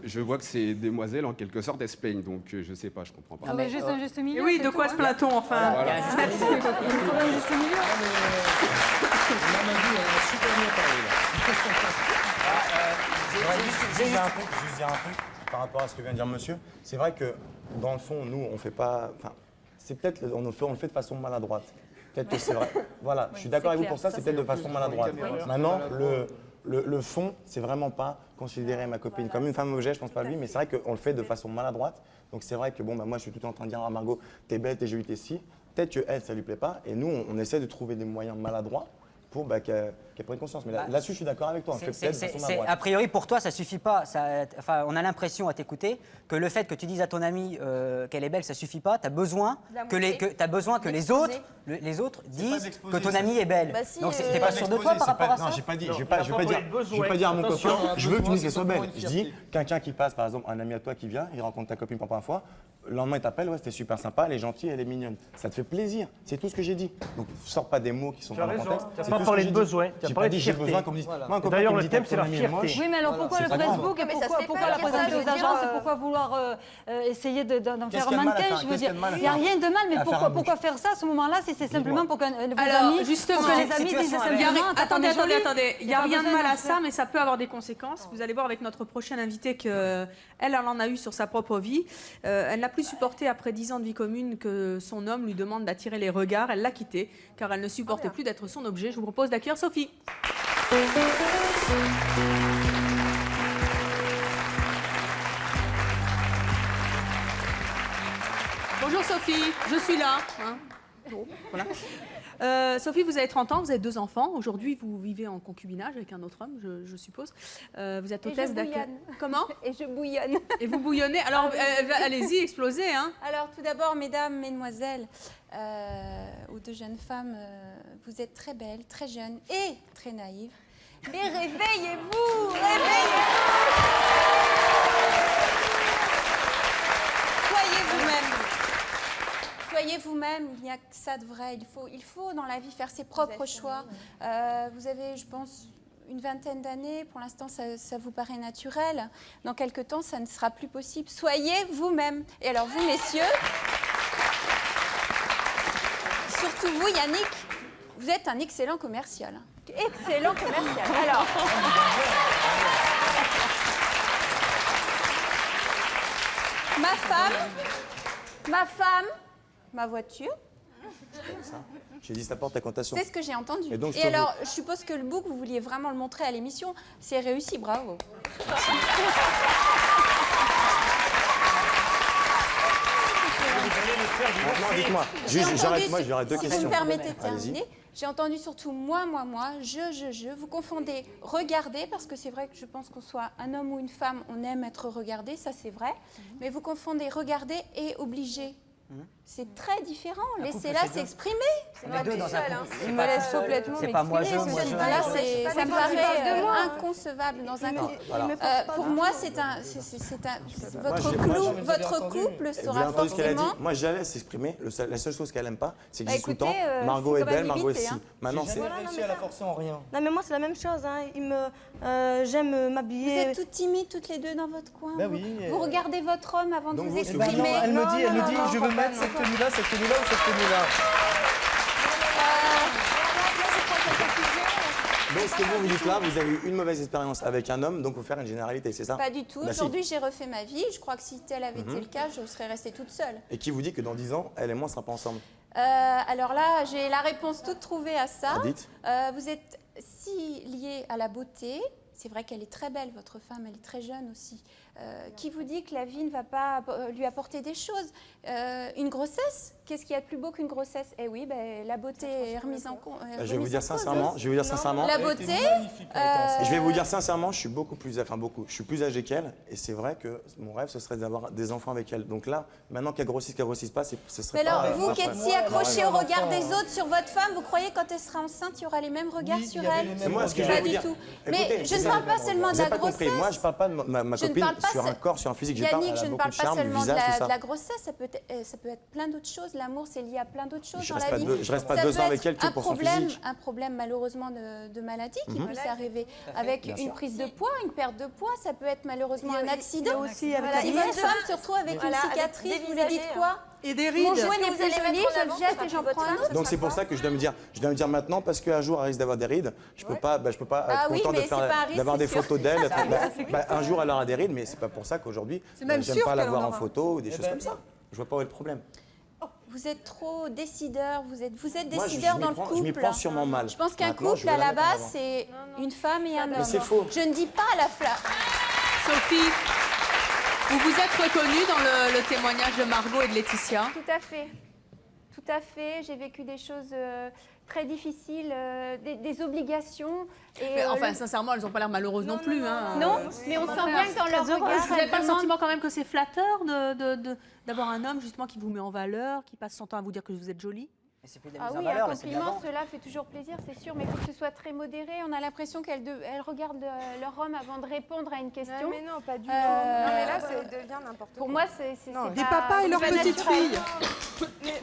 je vois que ces demoiselles en quelque sorte elles se plaignent, donc je sais pas, je comprends pas. Ah mais juste un juste milieu. Oui, de quoi se plaint-on enfin? Voilà. Il faudrait un juste milieu. Mamadou a super bien parlé là. Je vais juste dire un truc par rapport à ce que vient de dire monsieur. C'est vrai que dans le fond, nous, on fait pas. Enfin, c'est peut-être on le fait de façon maladroite. Peut-être que c'est vrai. Voilà, je suis d'accord avec vous pour ça. C'est peut-être de façon maladroite. Maintenant, le fond, c'est vraiment pas considérer ma copine comme une femme objet. Je pense pas à lui, mais c'est vrai qu'on le fait de façon maladroite. Donc c'est vrai que bon, moi, je suis tout le temps en train de dire à Margot, t'es bête, t'es jolie, t'es si. Peut-être que elle, ça lui plaît pas. Et nous, on essaie de trouver des moyens maladroits pour qu'elle prenne conscience. Mais là-dessus, je suis d'accord avec toi. On fait peut-être de façon maladroite. A priori, pour toi, ça suffit pas. Enfin, on a l'impression à t'écouter que le fait que tu dises à ton amie qu'elle est belle, ça suffit pas. Tu as besoin que les autres disent que ton amie est belle. Donc, t'es pas sûr de toi par rapport à ça? Non, j'ai pas dit. Je vais pas dire à mon copain, je veux que tu me dises qu'elle soit belle. Je dis, quelqu'un qui passe, par exemple, un ami à toi qui vient, il rencontre ta copine pour la première fois, le lendemain, il t'appelle, ouais, c'était super sympa, elle est gentille, elle est mignonne. Ça te fait plaisir. C'est tout ce que j'ai dit. Donc, sors pas des mots qui sont pas dans le contexte. Tu n'as pas parlé de besoin, tu as parlé de j'ai fierté. besoin qu'on me dise. D'ailleurs, le thème, c'est la fierté. Oui, mais alors pourquoi le Facebook et pourquoi la présenter aux agences et pourquoi vouloir essayer d'en faire un mannequin? Je veux dire, il n'y a rien de mal, mais pourquoi faire ça à ce moment-là si c'est simplement pour que vos amis, justement, que les amis disent simplement attendez, il n'y a rien de mal à ça, mais ça peut avoir des conséquences. Vous allez voir avec notre prochaine invitée qu'elle en a eu sur sa propre vie. Elle n'a plus supporté après 10 ans de vie commune que son homme lui demande d'attirer les regards. Elle l'a quitté car elle ne supportait plus d'être son objet. Je vous propose d'accueillir Sophie. Bonjour Sophie, je suis là. Bon, voilà. Sophie, vous avez 30 ans, vous avez 2 enfants. Aujourd'hui, vous vivez en concubinage avec un autre homme, je suppose. Vous êtes hôtesse d'accueil. Comment? Et je bouillonne. Et vous bouillonnez. Alors, allez-y, explosez. Hein. Alors, tout d'abord, mesdames, mesdemoiselles, ou 2 jeunes femmes, vous êtes très belles, très jeunes et très naïves. Mais réveillez-vous, réveillez-vous. Soyez vous-même. Soyez vous-même, il n'y a que ça de vrai. Il faut dans la vie faire ses propres choix. Vous avez, je pense, une vingtaine d'années. Pour l'instant, ça vous paraît naturel. Dans quelques temps, ça ne sera plus possible. Soyez vous-même. Et alors, vous, messieurs, surtout vous, Yannick, vous êtes un excellent commercial. Excellent commercial. Alors... ma femme, ma voiture. J'ai dit, ça porte à contation. C'est ce que j'ai entendu. Et alors, je suppose que le book, vous vouliez vraiment le montrer à l'émission. C'est réussi, bravo. Dites-moi, j'aurais 2 questions. Si vous me permettez de terminer, j'ai entendu surtout moi, je. Vous confondez regarder, parce que c'est vrai que je pense qu'on soit un homme ou une femme, on aime être regardé, ça c'est vrai. Mais vous confondez regarder et obliger. C'est très différent. Laissez-la s'exprimer. C'est pas tout seul. Il me laisse complètement m'exprimer. C'est pas moi, ça me paraît inconcevable dans un couple. Pour moi, votre couple sera forcément... Moi, je la laisse s'exprimer. La seule chose qu'elle n'aime pas, c'est que je dis tout le temps, Margot est belle, Margot est si. Maintenant, c'est... Jamais réussi à la forcer en rien. Non, mais moi, c'est la même chose. Hein. J'aime m'habiller. Vous êtes toutes timides, toutes les deux, dans votre coin. Ben oui, vous regardez votre homme avant de vous exprimer. Elle me dit, je veux mettre cette tenue-là, cette tenue-là ou cette tenue-là. Donc, ce que vous dites là, vous avez eu une mauvaise expérience avec un homme, donc vous faire une généralité, c'est ça? Pas du tout. Aujourd'hui, j'ai refait ma vie. Je crois que si tel avait été le cas, je serais restée toute seule. Et qui vous dit que dans 10 ans, elle et moi ne serons pas ensemble? Alors là, j'ai la réponse toute trouvée à ça. Dites. Vous êtes si liés à la beauté. C'est vrai qu'elle est très belle, votre femme, elle est très jeune aussi. Qui vous dit que la vie ne va pas lui apporter des choses? Une grossesse, qu'est-ce qu'il y a de plus beau qu'une grossesse? Eh oui, la beauté est remise en cause. Je vais vous dire sincèrement, La beauté. Je vais vous dire sincèrement, je suis je suis plus âgé qu'elle, et c'est vrai que mon rêve ce serait d'avoir des enfants avec elle. Donc là, maintenant qu'elle grossisse pas, ce serait. Mais alors, vous qui êtes si accroché au regard des autres sur votre femme, vous croyez quand elle sera enceinte, il y aura les mêmes regards sur elle? Moi, ce que je vais Pas vous du dire. tout. Écoutez, Mais je ne parle pas seulement de la grossesse. Moi, je ne parle pas de ma copine sur un corps, sur un physique. Yannick, je ne parle pas seulement visage, de la grossesse, ça peut être plein d'autres choses. L'amour, c'est lié à plein d'autres choses dans la vie. Je reste pas 2 ans avec elle que pour son physique. Un problème malheureusement de maladie qui puisse arriver avec une prise de poids, une perte de poids, ça peut être malheureusement un accident. Si votre femme se retrouve avec une cicatrice, vous lui dites quoi? Et des rides. Mon jouet n'est plus joli, je le jette et j'en prends un autre. Donc c'est pour ça que je dois me dire maintenant, parce qu'un jour elle risque d'avoir des rides, je peux pas être content d'avoir des photos d'elle. Un jour elle aura des rides, mais c'est pas pour ça qu'aujourd'hui j'aime pas la voir en photo ou des choses comme ça. Je vois pas où est le problème. Vous êtes trop décideur, vous êtes Moi, décideur dans le couple. Je m'y prends sûrement mal. Je pense qu'un couple, à la base, c'est une femme et un homme. Mais c'est faux. Je ne dis pas à la flamme. Sophie, vous vous êtes reconnue dans le témoignage de Margot et de Laetitia? Tout à fait. Tout à fait. J'ai vécu des choses très difficiles, des obligations. Et enfin, sincèrement, elles n'ont pas l'air malheureuses non plus. Non, mais on sent bien que dans leur regard... Vous n'avez pas le sentiment quand même que c'est flatteur d'avoir un homme justement qui vous met en valeur, qui passe son temps à vous dire que vous êtes jolie? Ah oui, un compliment, cela fait toujours plaisir, c'est sûr, mais il faut que ce soit très modéré. On a l'impression qu'elles regardent leur homme avant de répondre à une question. Non, mais non, pas du tout. Non, mais là, ça devient n'importe quoi. Pour moi, c'est des papas et leurs petites filles.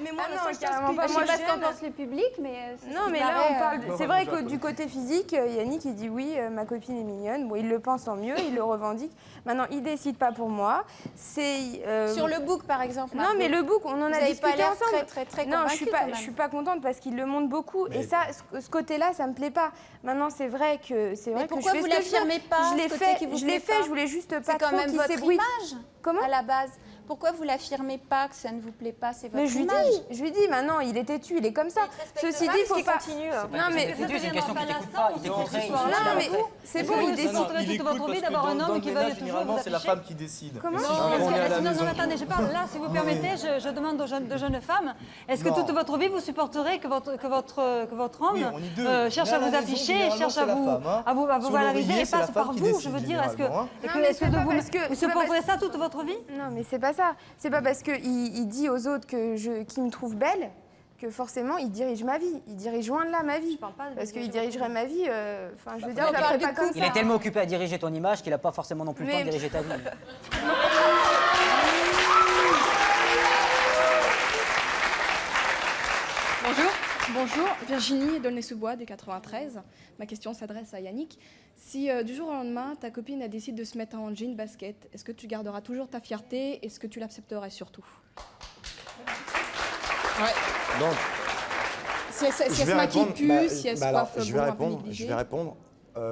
Mais moi, non, carrément pas. Je ne sais pas ce qu'en pense le public, mais... Non, mais là, on parle... C'est vrai que du côté physique, Yannick, il dit oui, ma copine est mignonne. Bon, il le pense en mieux, il le revendique. Maintenant, il décide pas pour moi. Sur le book, par exemple. Non, mais le book, on en a discuté ensemble. Très non, je suis pas contente parce qu'il le montre beaucoup. Et ça, ce côté-là, ça me plaît pas. Maintenant, c'est vrai que pourquoi vous l'affirmez pas? Je l'ai fait. Je voulais juste pas trop qu'il s'ébruite. C'est quand même votre image. Comment? À la base. Pourquoi vous l'affirmez pas que ça ne vous plaît pas? C'est votre image. Mais je lui dis, maintenant, il est têtu, il est comme ça. Ceci dit, il faut pas... Non, mais c'est une question qui t'écoute pas. Il t'écouterait. Non, mais c'est bon, il décide. Toute votre vie d'avoir un homme qui va toujours vous c'est la femme qui décide. Comment? Non, attendez, je parle. Là, si vous permettez, je demande aux jeunes femmes, est-ce que toute votre vie, vous supporterez que votre homme cherche à vous afficher, cherche à vous valoriser et passe par vous? Je veux dire, est-ce que vous supporterez ça toute votre vie? Non, mais c'est pas ça. C'est pas parce qu'il dit aux autres qu'il me trouve belle que forcément il dirige ma vie. Il dirige loin de là ma vie. Parce qu'il dirigerait ma vie, je veux dire, je la ferais pas comme ça. Il est tellement occupé à diriger ton image qu'il n'a pas forcément non plus le temps de diriger ta vie. Bonjour, Virginie d'Aulnay-sous-Bois du 93. Ma question s'adresse à Yannick. Si du jour au lendemain, ta copine décide de se mettre en jean basket, est-ce que tu garderas toujours ta fierté? Est-ce que tu l'accepterais surtout? Ouais. Donc, si elle se maquille plus, si elle se coiffe je vais répondre.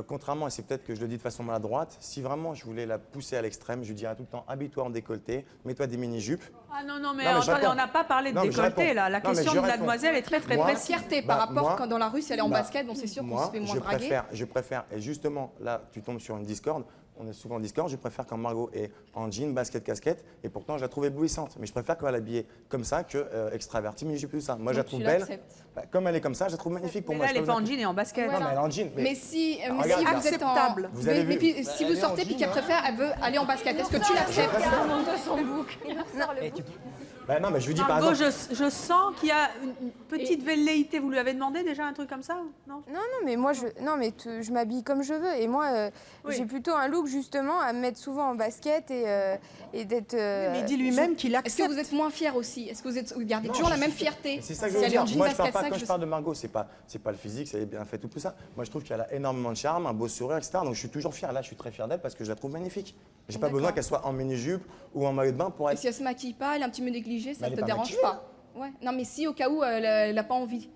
Contrairement, et c'est peut-être que je le dis de façon maladroite, si vraiment je voulais la pousser à l'extrême, je lui dirais tout le temps, habille-toi en décolleté, mets-toi des mini-jupes. Ah non, mais attendez, on n'a pas parlé de décolleté là. La question de mademoiselle est très précise. Fierté par rapport quand dans la rue, si elle est en basket, bon, c'est sûr qu'on se fait moins draguer. Je préfère, et justement, là, tu tombes sur une discorde. On est souvent en discorde, je préfère quand Margot est en jean, basket, casquette, et pourtant je la trouve éblouissante. Mais je préfère qu'elle est habillée comme ça que extravertie, mini-jupe, tout ça. Moi, je la trouve belle. Comme elle est comme ça, je la trouve magnifique pour moi. Là, elle n'est pas en jean et en basket. Non, mais elle est en jean. Mais si vous êtes acceptable. Mais puis si vous sortez puis qu'elle préfère, elle veut aller en basket, est-ce que tu l'acceptes? Non, mais je vous dis par exemple... exemple... je sens qu'il y a une petite velléité. Vous lui avez demandé déjà un truc comme ça? Non, mais moi, je m'habille comme je veux. Et moi, j'ai plutôt un look, justement, à me mettre souvent en basket et d'être... Mais il dit lui-même qu'il accepte. Est-ce que vous êtes moins fier aussi? Est-ce que vous gardez toujours la même fierté? C'est ça que je veux dire. Moi, quand je parle de Margot, c'est pas le physique, c'est bien fait, tout ça. Moi, je trouve qu'elle a énormément de charme, un beau sourire, etc. Donc, je suis toujours fier. Là, je suis très fier d'elle parce que je la trouve magnifique. J'ai pas besoin qu'elle soit en mini-jupe ou en maillot de bain pour être... Et si elle se maquille pas, elle est un petit peu négligée, ça ne te dérange pas? Ouais. Non, mais si au cas où elle n'a pas envie.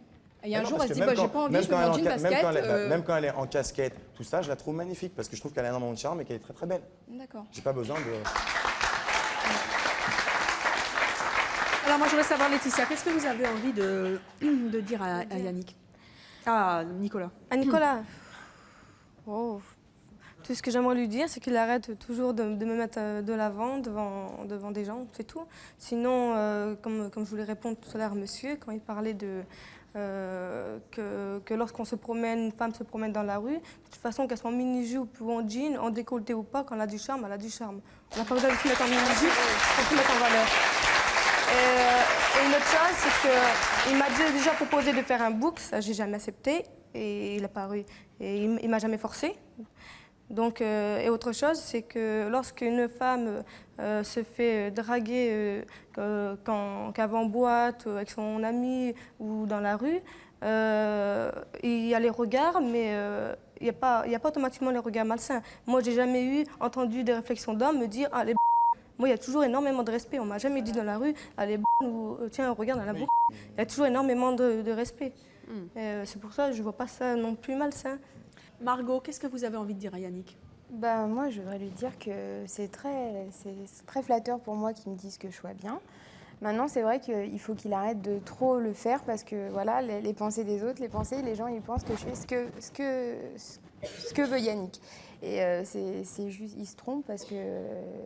Il y a un jour, elle se dit, j'ai pas envie, je vais en jean basket. Même quand elle est en casquette, tout ça, je la trouve magnifique parce que je trouve qu'elle a énormément de charme et qu'elle est très très belle. D'accord. J'ai pas besoin de... Alors moi, je voudrais savoir, Laetitia, qu'est-ce que vous avez envie de dire à Yannick? Ah, Nicolas. À Nicolas. Oh. Tout ce que j'aimerais lui dire, c'est qu'il arrête toujours de me mettre de l'avant devant des gens, c'est tout. Sinon, comme je voulais répondre tout à l'heure à monsieur, quand il parlait que lorsqu'on se promène, une femme se promène dans la rue, de toute façon, qu'elle soit en mini-jupe ou en jean, en décolleté ou pas, quand elle a du charme, elle a du charme. On n'a pas besoin de se mettre en mini-jupe pour se mettre en valeur. Et une autre chose, c'est qu'il m'a déjà proposé de faire un book, ça j'ai jamais accepté, et il a paru, et il m'a jamais forcé. Donc, et autre chose, c'est que lorsqu'une femme se fait draguer quand elle va en boîte, avec son ami ou dans la rue, il y a les regards, mais il n'y a pas automatiquement les regards malsains. Moi, j'ai jamais entendu des réflexions d'hommes me dire « Ah, les b****». Moi, il y a toujours énormément de respect. On m'a jamais dit dans la rue « Ah, les b****» ou « Tiens, regarde dans la boucle ». Il y a toujours énormément de respect. C'est pour ça que je ne vois pas ça non plus malsain. Margot, qu'est-ce que vous avez envie de dire à Yannick? Moi, je voudrais lui dire que c'est très flatteur pour moi qu'il me dise que je sois bien. Maintenant, c'est vrai qu'il faut qu'il arrête de trop le faire parce que voilà, les pensées des autres, les gens, ils pensent que je fais ce que veut Yannick. Et c'est juste, il se trompe parce que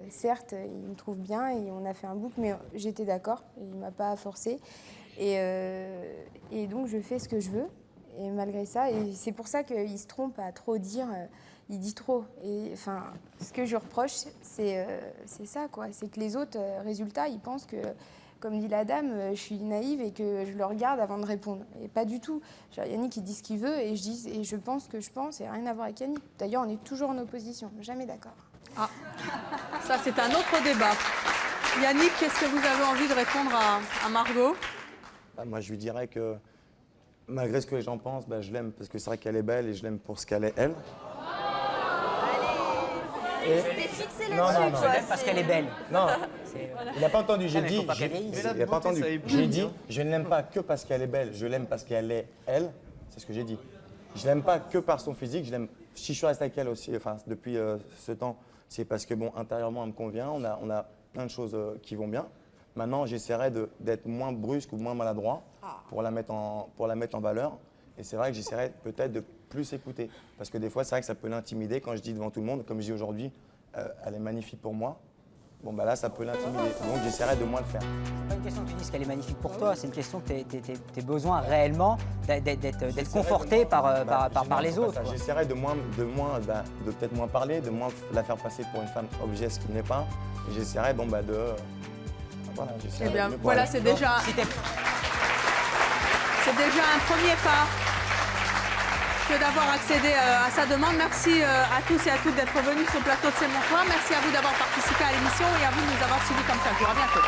certes, il me trouve bien et on a fait un book, mais j'étais d'accord, il ne m'a pas forcé. Et donc, je fais ce que je veux. Et malgré ça, et c'est pour ça qu'il se trompe à trop dire, il dit trop. Et enfin, ce que je reproche, c'est ça, quoi. C'est que les autres résultats, ils pensent que, comme dit la dame, je suis naïve et que je le regarde avant de répondre. Et pas du tout. Yannick, il dit ce qu'il veut et je pense que je pense, et rien à voir avec Yannick. D'ailleurs, on est toujours en opposition, jamais d'accord. Ah, ça c'est un autre débat. Yannick, qu'est-ce que vous avez envie de répondre à Margot? Moi, je lui dirais que malgré ce que les gens pensent, je l'aime parce que c'est vrai qu'elle est belle et je l'aime pour ce qu'elle est, elle. T'es fixé Non, là-dessus, toi. parce qu'elle est belle. Non, il n'a pas entendu. J'ai dit, il n'a pas entendu. J'ai dit, je ne l'aime pas que parce qu'elle est belle, je l'aime parce qu'elle est elle. C'est ce que j'ai dit. Je l'aime pas que par son physique. Je l'aime. Si je suis resté avec elle aussi, enfin depuis ce temps, c'est parce que bon, intérieurement, elle me convient. On a plein de choses qui vont bien. Maintenant, j'essaierai d'être moins brusque ou moins maladroit pour la mettre en valeur. Et c'est vrai que j'essaierai peut-être de plus écouter. Parce que des fois, c'est vrai que ça peut l'intimider quand je dis devant tout le monde, comme je dis aujourd'hui, elle est magnifique pour moi. Bon, là, ça peut l'intimider. Donc, j'essaierai de moins le faire. C'est pas une question que tu dises qu'elle est magnifique pour toi, c'est une question que tu as besoin réellement d'être conforté par les autres. J'essaierai de peut-être moins parler, de moins la faire passer pour une femme objet, ce qui n'est pas. Et j'essaierai de... Voilà, eh bien, voilà, c'est déjà un premier pas que d'avoir accédé à sa demande. Merci à tous et à toutes d'être venus sur le plateau de C'est mon choix. Merci à vous d'avoir participé à l'émission et à vous de nous avoir suivis comme chaque jour. À bientôt.